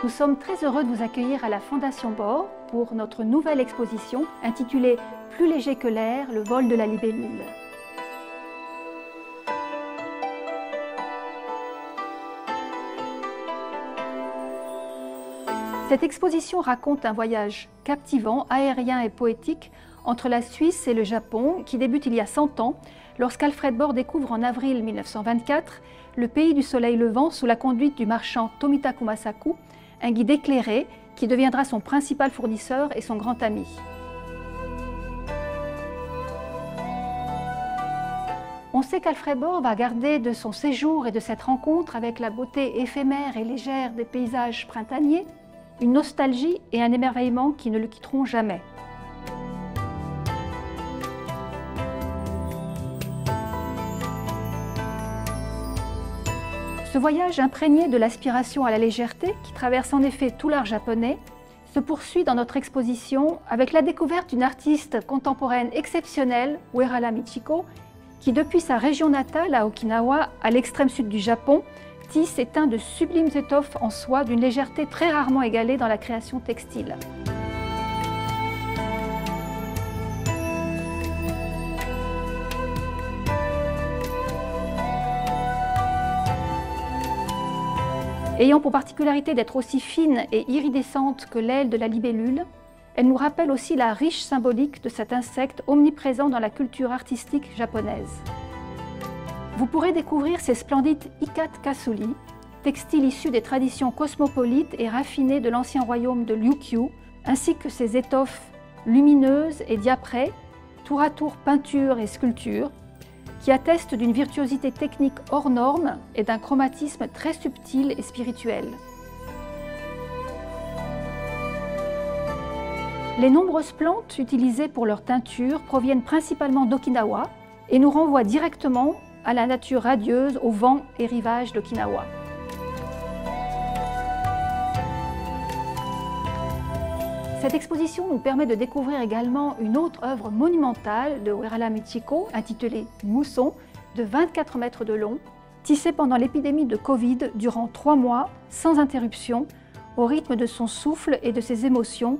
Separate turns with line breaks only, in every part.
Nous sommes très heureux de vous accueillir à la Fondation Bohr pour notre nouvelle exposition intitulée « Plus léger que l'air, le vol de la libellule ». Cette exposition raconte un voyage captivant, aérien et poétique entre la Suisse et le Japon qui débute il y a 100 ans lorsqu'Alfred Bohr découvre en avril 1924 le pays du soleil levant sous la conduite du marchand Tomita Kumasaku, un guide éclairé qui deviendra son principal fournisseur et son grand ami. On sait qu'Alfred Bohr va garder de son séjour et de cette rencontre avec la beauté éphémère et légère des paysages printaniers une nostalgie et un émerveillement qui ne le quitteront jamais. Ce voyage imprégné de l'aspiration à la légèreté, qui traverse en effet tout l'art japonais, se poursuit dans notre exposition avec la découverte d'une artiste contemporaine exceptionnelle, Uehara Michiko, qui depuis sa région natale à Okinawa, à l'extrême sud du Japon, tisse et teint de sublimes étoffes en soie d'une légèreté très rarement égalée dans la création textile. Ayant pour particularité d'être aussi fine et iridescente que l'aile de la libellule, elle nous rappelle aussi la riche symbolique de cet insecte omniprésent dans la culture artistique japonaise. Vous pourrez découvrir ces splendides ikat-kasuli, textiles issus des traditions cosmopolites et raffinées de l'ancien royaume de Ryukyu, ainsi que ces étoffes lumineuses et diaprées, tour à tour peinture et sculpture, qui attestent d'une virtuosité technique hors norme et d'un chromatisme très subtil et spirituel. Les nombreuses plantes utilisées pour leur teinture proviennent principalement d'Okinawa et nous renvoient directement à la nature radieuse, au vent et rivages d'Okinawa. Cette exposition nous permet de découvrir également une autre œuvre monumentale de Uehara Michiko, intitulée Mousson, de 24 mètres de long, tissée pendant l'épidémie de Covid durant 3 mois, sans interruption, au rythme de son souffle et de ses émotions,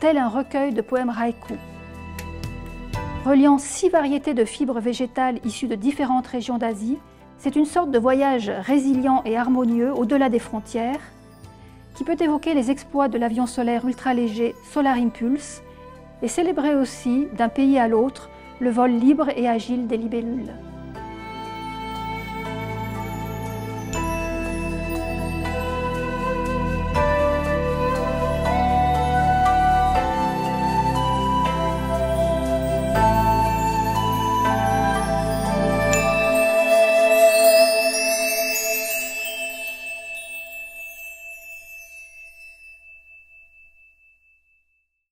tel un recueil de poèmes haïkus. Reliant 6 variétés de fibres végétales issues de différentes régions d'Asie, c'est une sorte de voyage résilient et harmonieux au-delà des frontières, qui peut évoquer les exploits de l'avion solaire ultraléger Solar Impulse et célébrer aussi, d'un pays à l'autre, le vol libre et agile des libellules.